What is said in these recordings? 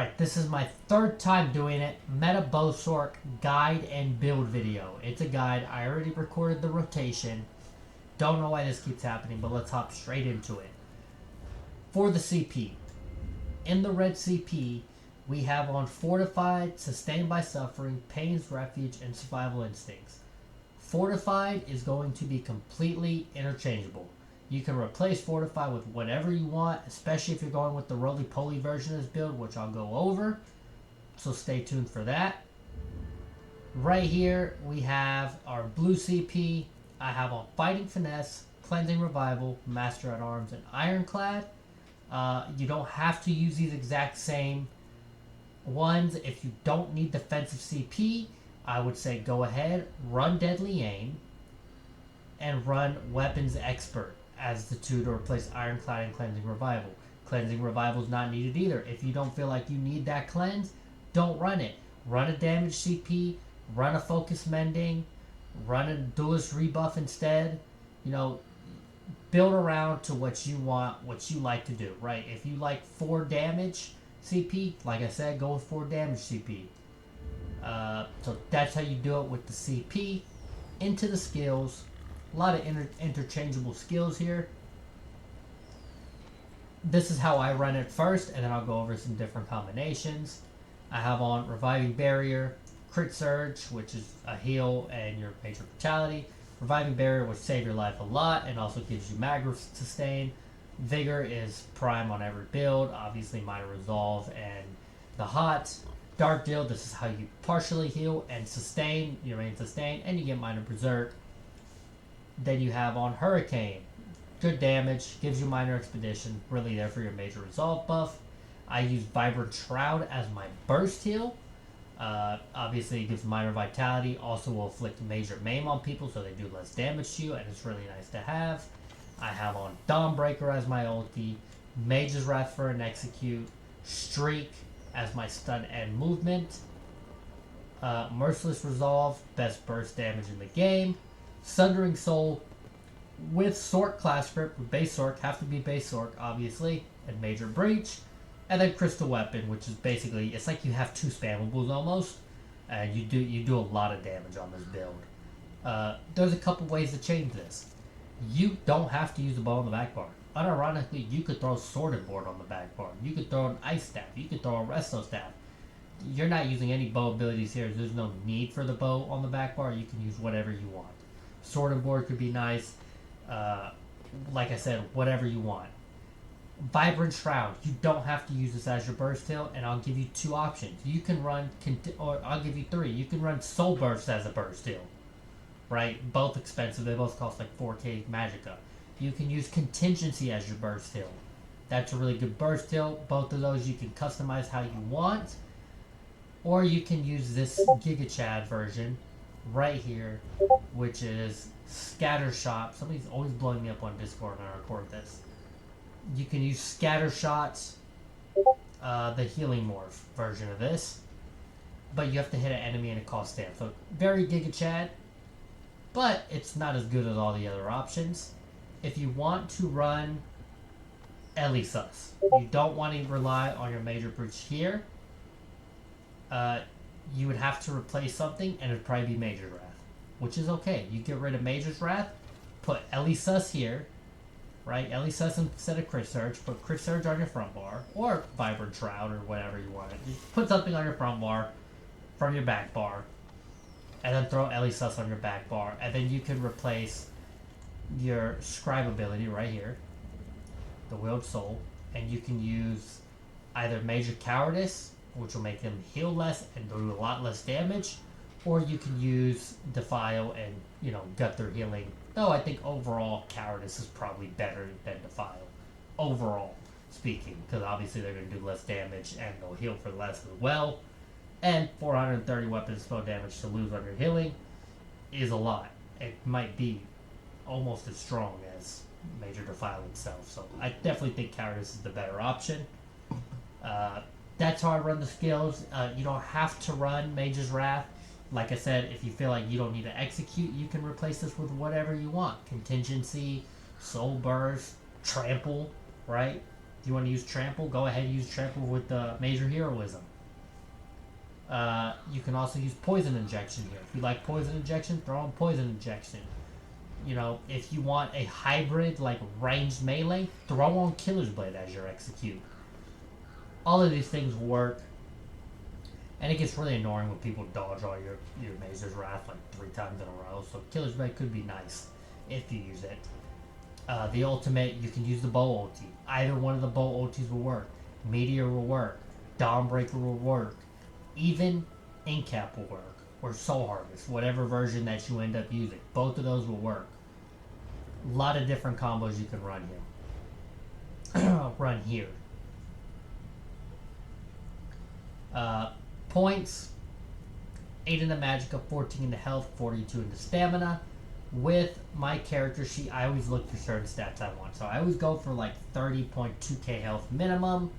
Alright, this is my third time doing it. Meta BowSorc guide and build video. It's a guide. I already recorded the rotation. Don't know why this keeps happening, but let's hop straight into it. For the CP. In the red CP, we have on Fortified, Sustained by Suffering, Pain's Refuge, and Survival Instincts. Fortified is going to be completely interchangeable. You can replace Fortify with whatever you want, especially if you're going with the roly-poly version of this build, which I'll go over. So stay tuned for that. Right here, we have our blue CP. I have on Fighting Finesse, Cleansing Revival, Master at Arms, and Ironclad. You don't have to use these exact same ones. If you don't need defensive CP, I would say go ahead, run Deadly Aim, and run Weapons Expert as the two to replace Ironclad and Cleansing Revival. Cleansing Revival is not needed either. If you don't feel like you need that cleanse, don't run it. Run a damage CP, run a Focus Mending, run a Duelist Rebuff instead. You know, build around to what you want, what you like to do, right? If you like 4 damage CP, like I said, go with 4 damage CP. So that's how you do it with the CP. Into the skills. A lot of interchangeable skills here. This is how I run it first, and then I'll go over some different combinations. I have on Reviving Barrier, Crit Surge, which is a heal and your major fatality. Reviving Barrier will save your life a lot and also gives you mag sustain. Vigor is prime on every build, obviously Minor Resolve and the Hot. Dark Deal, this is how you partially heal and sustain, you remain sustained, and you get Minor Berserk. Then you have on Hurricane, good damage, gives you Minor Expedition, really there for your major resolve buff. I use Vibrant Shroud as my burst heal. Obviously it gives minor vitality, also will inflict major maim on people so they do less damage to you, and it's really nice to have. I have on Dawnbreaker as my ulti, Mage's Wrath for an execute, Streak as my stun and movement, Merciless Resolve, best burst damage in the game, Sundering Soul with Sorc class script, with BowSorc, have to be BowSorc obviously, and Major Breach, and then Crystal Weapon, which is basically, it's like you have 2 spammables almost, and you do a lot of damage on this build. There's a couple ways to change this. You don't have to use a bow on the back bar. Unironically, you could throw Sorted Board on the back bar. You could throw an Ice Staff. You could throw a Resto Staff. You're not using any bow abilities here. There's no need for the bow on the back bar. You can use whatever you want. Sorted Board could be nice. Like I said, whatever you want. Vibrant Shroud. You don't have to use this as your burst heal, and I'll give you 2 options. You can run, or I'll give you 3. You can run Soul Burst as a burst heal. Right? Both expensive. They both cost like 4k Magicka. You can use Contingency as your burst heal. That's a really good burst heal. Both of those you can customize how you want. Or you can use this Giga Chad version right here, which is Scatter Shot. Somebody's always blowing me up on Discord when I record this. You can use Scatter Shots, the Healing Morph version of this, but you have to hit an enemy and it costs stamp. So very Giga Chad, but it's not as good as all the other options. If you want to run Elisus, you don't want to rely on your Major Breach here, you would have to replace something, and it would probably be Major's Wrath, which is okay. You get rid of Major's Wrath, put Elisus here, right? Elisus instead of Crit Surge, put Crit Surge on your front bar, or Vibrant Shroud, or whatever you want. Just put something on your front bar from your back bar, and then throw Elisus on your back bar, and then you can replace your Scribe ability right here, the Willed Soul, and you can use either Major Cowardice, which will make him heal less and do a lot less damage, or you can use Defile and, you know, gut their healing. Though I think overall Cowardice is probably better than Defile, overall speaking, because obviously they're going to do less damage and they'll heal for less as well. And 430 weapon spell damage to lose on your healing is a lot. It might be almost as strong as Major Defile itself, so I definitely think Cowardice is the better option. That's how I run the skills. You don't have to run Mage's Wrath. Like I said, if you feel like you don't need to execute, you can replace this with whatever you want. Contingency, Soul Burst, Trample, right? If you want to use Trample, go ahead and use Trample with the Major Heroism. You can also use Poison Injection here. If you like Poison Injection, throw on Poison Injection. You know, if you want a hybrid, like ranged melee, throw on Killer's Blade as your execute. All of these things work. And it gets really annoying when people dodge all your Major's Wrath like 3 times in a row. So Killer's Blade could be nice if you use it. The ultimate, you can use the bow ulti. Either one of the bow ultis will work. Meteor will work. Dawnbreaker will work. Even Incap will work. Or Soul Harvest. Whatever version that you end up using. Both of those will work. A lot of different combos you can run here. Points. 8 in the Magicka, 14 in the health, 42 in the stamina. With my character sheet, I always look for certain stats I want. So I always go for like 30.2k health minimum.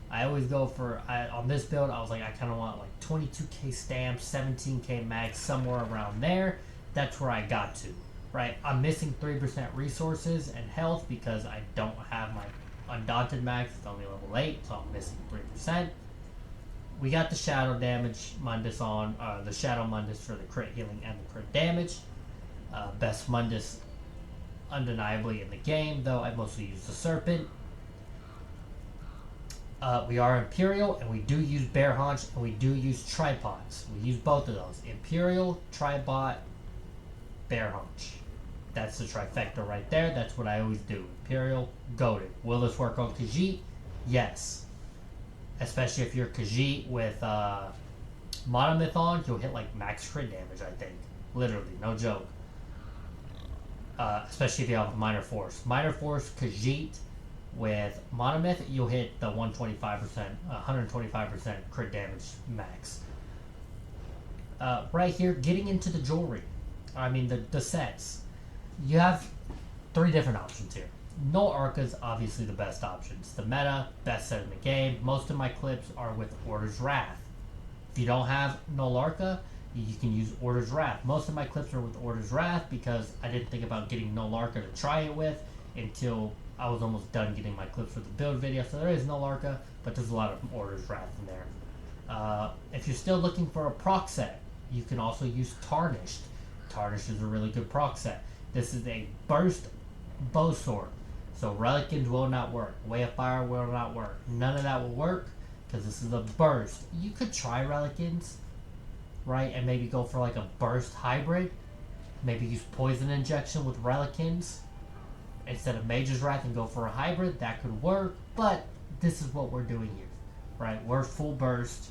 I always go for, on this build, I was like, I kind of want like 22k stamps, 17k max, somewhere around there. That's where I got to, right? I'm missing 3% resources and health because I don't have my Undaunted max. It's only level 8, so I'm missing 3%. We got the Shadow damage Mundus on, the Shadow Mundus for the crit healing and the crit damage. Best Mundus undeniably in the game, though I mostly use the Serpent. We are Imperial, and we do use Bear Haunch, and we do use Tripods. We use both of those. Imperial, Tribot, Bear Haunch. That's the trifecta right there. That's what I always do. Imperial, goated. Will this work on Khajiit? Yes. Especially if you're Khajiit with Monomyth on, you'll hit like max crit damage, I think. Literally, no joke. Especially if you have Minor Force. Minor Force Khajiit with Monomyth, you'll hit the 125% crit damage max. Right here, getting into the jewelry. I mean, the sets. You have 3 different options here. Null Arca's obviously the best option. It's the meta, best set in the game. Most of my clips are with Order's Wrath. If you don't have Null Arca, you can use Order's Wrath. Most of my clips are with Order's Wrath because I didn't think about getting Null Arca to try it with until I was almost done getting my clips for the build video. So there is Null Arca, but there's a lot of Order's Wrath in there. If you're still looking for a proc set, you can also use Tarnished. Tarnished is a really good proc set. This is a burst BowSorc. So Relicans will not work. Way of Fire will not work. None of that will work because this is a burst. You could try Relicans, right? And maybe go for like a burst hybrid. Maybe use Poison Injection with Relicans instead of Mage's Wrath and go for a hybrid. That could work, but this is what we're doing here, right? We're full burst.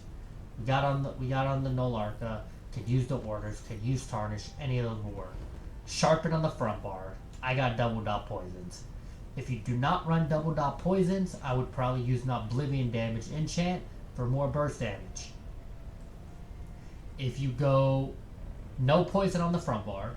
We got on the Null Arca. Could use the Orders. Could use Tarnish. Any of those will work. Sharpen on the front bar. I got double dot poisons. If you do not run double dot poisons, I would probably use an Oblivion damage enchant for more burst damage. If you go no poison on the front bar,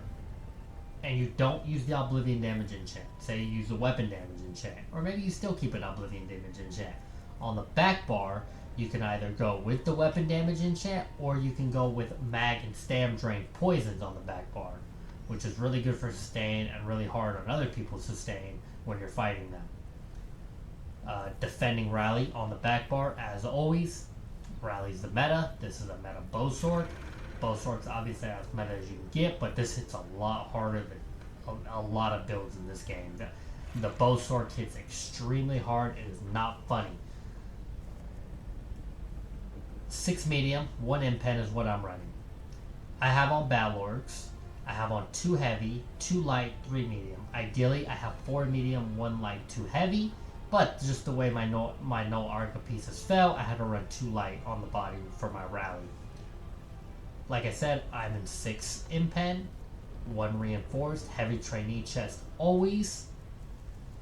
and you don't use the Oblivion damage enchant, say you use the weapon damage enchant, or maybe you still keep an Oblivion damage enchant, on the back bar, you can either go with the weapon damage enchant, or you can go with mag and stam drain poisons on the back bar, which is really good for sustain and really hard on other people's sustain when you're fighting them. Defending Rally on the back bar, as always. Rally's the meta. This is a meta BowSorc. BowSorc's obviously as meta as you can get, but this hits a lot harder than a lot of builds in this game. The BowSorc hits extremely hard. It is not funny. 6 medium, 1 impen is what I'm running. I have on Battle Orcs. I have on 2 heavy, 2 light, 3 medium. Ideally, I have 4 medium, 1 light, 2 heavy, but just the way my Null Arca pieces fell, I had to run 2 light on the body for my rally. Like I said, I'm in 6 impen, 1 reinforced, heavy trainee chest always,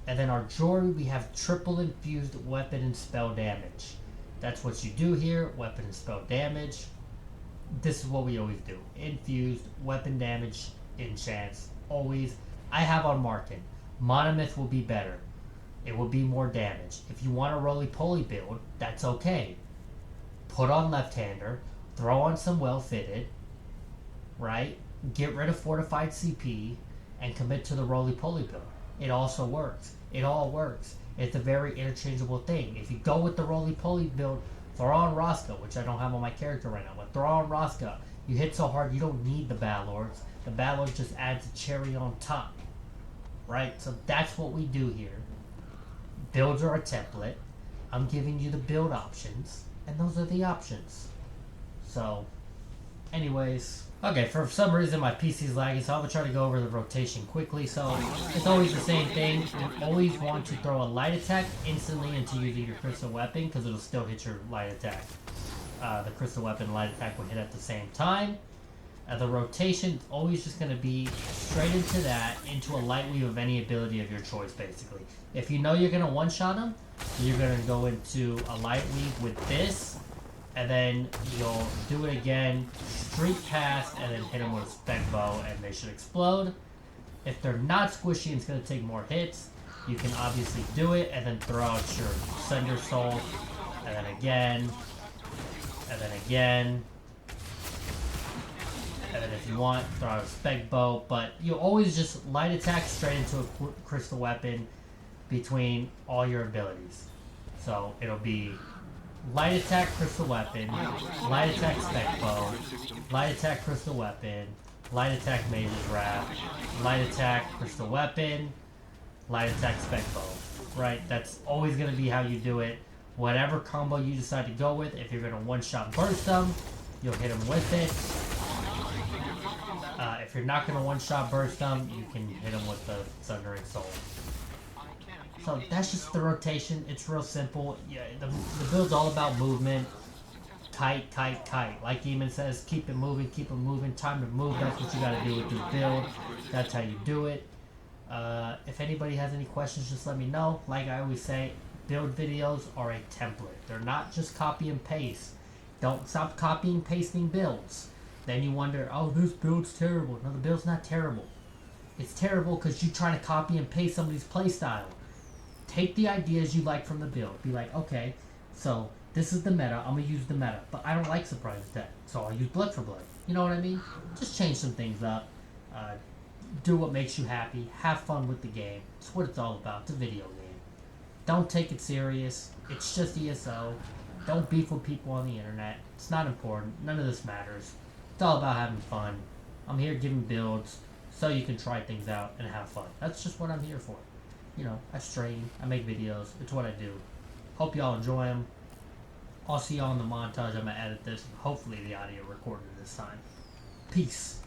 and then our jewelry, we have triple infused weapon and spell damage. That's what you do here, weapon and spell damage. This is what we always do. Infused, weapon damage, enchants, always. I have on Markin. Monomyth will be better. It will be more damage. If you want a roly-poly build, that's okay. Put on left-hander, throw on some well-fitted, right? Get rid of fortified CP, and commit to the roly-poly build. It also works. It all works. It's a very interchangeable thing. If you go with the roly-poly build, throw on Roscoe, which I don't have on my character right now, but throw on Roscoe. You hit so hard, you don't need the Balords. The Balords just adds a cherry on top. Right? So that's what we do here. Builds are a template. I'm giving you the build options, and those are the options. So, anyways, okay, for some reason my PC's lagging, so I'm gonna try to go over the rotation quickly. So, it's always the same thing. You always want to throw a light attack instantly into using your crystal weapon, because it'll still hit your light attack. The crystal weapon and light attack will hit at the same time. The rotation is always just going to be straight into that, into a light weave of any ability of your choice, basically. If you know you're going to one-shot them, you're going to go into a light weave with this, and then you'll do it again, streak past, and then hit them with a spec bow, and they should explode. If they're not squishy and it's going to take more hits, you can obviously do it, and then throw out your Sunder Soul, and then again, and then again. And then if you want, throw out a spec bow, but you always just light attack straight into a crystal weapon between all your abilities. So it'll be light attack crystal weapon, light attack spec bow, light attack crystal weapon, light attack mage's wrath, light attack crystal weapon, light attack spec bow. Right? That's always going to be how you do it. Whatever combo you decide to go with, if you're going to one-shot burst them, you'll hit them with it. If you're not going to one-shot burst them, you can hit them with the Sundering Soul. So that's just the rotation. It's real simple. Yeah, the build's all about movement. Kite, kite, kite. Like Eamon says, keep it moving, keep it moving. Time to move. That's what you got to do with this build. That's how you do it. If anybody has any questions, just let me know. Like I always say, build videos are a template. They're not just copy and paste. Don't stop copying and pasting builds. Then you wonder, oh, this build's terrible. No, the build's not terrible. It's terrible because you're trying to copy and paste somebody's playstyle. Take the ideas you like from the build. Be like, okay, so this is the meta. I'm going to use the meta. But I don't like surprise attack, so I'll use blood for blood. You know what I mean? Just change some things up. Do what makes you happy. Have fun with the game. It's what it's all about. It's a video game. Don't take it serious. It's just ESO. Don't beef with people on the internet. It's not important. None of this matters. It's all about having fun. I'm here giving builds so you can try things out and have fun. That's just what I'm here for. You know, I stream, I make videos. It's what I do. Hope y'all enjoy them. I'll see y'all in the montage. I'm going to edit this. Hopefully the audio recorded this time. Peace.